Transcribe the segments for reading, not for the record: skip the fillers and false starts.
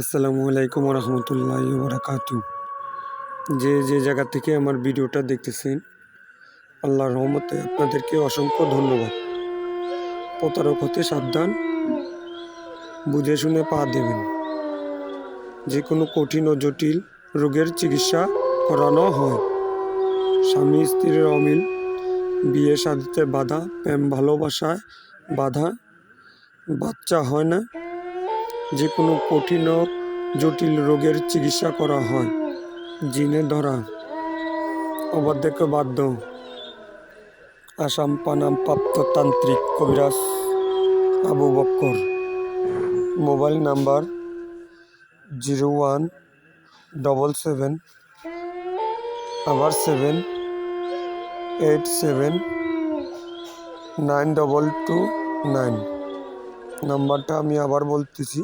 আসসালামু আলাইকুম রহমতুল্লাহি ওয়া বারাকাতু। যে জায়গা থেকে আমার ভিডিওটা দেখতেছেন, আল্লাহর রহমতে আপনাদেরকে অসংখ্য ধন্যবাদ। প্রতারক হতে সাবধান, বুঝে শুনে পা দেবেন। যে কোনো কঠিন ও জটিল রোগের চিকিৎসা করানো হয়। স্বামী স্ত্রীর অমিল, বিয়ে শাদীতে বাধা, প্রেম ভালোবাসায় বাধা, বাচ্চা হয় না, যে কোনো কঠিন ও জটিল রোগের চিকিৎসা করা হয়। জিনে ধরা, অবাধ্যকে বাধ্য, আসাম পানাম প্রাপ্ত তান্ত্রিক কবিরাজ আবু বক্কর। Mobile number 0177 7879229। নাম্বারটা আমি আবার বলতেছি,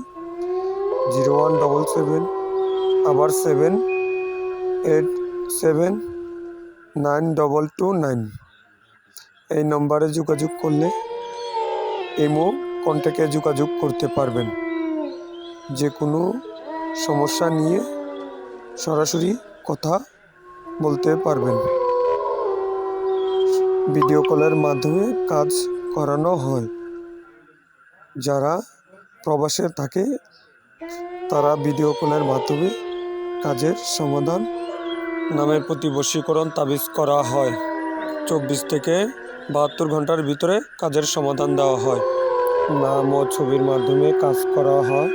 0177 এই নম্বরে যোগাযোগ করলে ইমো কন্ট্যাক্টে যোগাযোগ করতে পারবেন। যে কোনো সমস্যা নিয়ে সরাসরি কথা বলতে পারবেন। ভিডিও কলের মাধ্যমে কাজ করানো হয়। যারা প্রবাসে থাকে তারা ভিডিও কলের মাধ্যমে কাজের সমাধান নামের প্রতি বশীকরণ তাবিজ করা হয়। 24 থেকে 72 ঘন্টার ভিতরে কাজের সমাধান দেওয়া হয়। নাম ও ছবির মাধ্যমে কাজ করা হয়।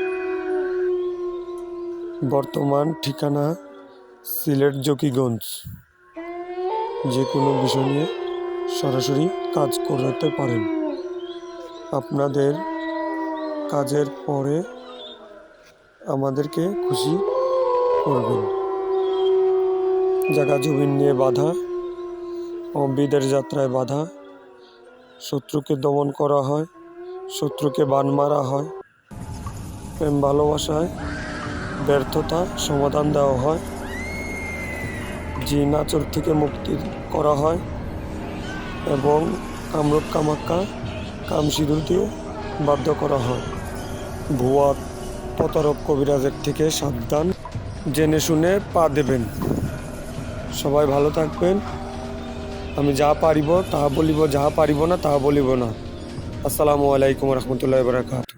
বর্তমান ঠিকানা সিলেট জকিগঞ্জ। যে কোনো বিষয় নিয়ে সরাসরি কাজ করতে পারেন। আপনাদের কাজের পরে আমাদেরকে খুশি করবেন। জায়গা জমি নিয়ে বাধা ও বিদের যাত্রায় বাধা, শত্রুকে দমন করা হয়, শত্রুকে বান মারা হয়, প্রেম ভালোবাসায় ব্যর্থতা সমাধান দেওয়া হয়, জিন আচর থেকে মুক্তি করা হয় এবং কামরূপ কামাক্কা কামসিঁদুর দিয়ে বাধ্য করা হয়। ভুয়া প্রতারক কবিরাজের থেকে সাবধান, জেনে শুনে পা দেবেন। সবাই ভালো থাকবেন। আমি যা পারিব তাহা বলিব, যাহা পারিব না তাহা বলিব না। আসসালামু আলাইকুম রহমতুল্লাহি ওয়া বারাকাতুহু।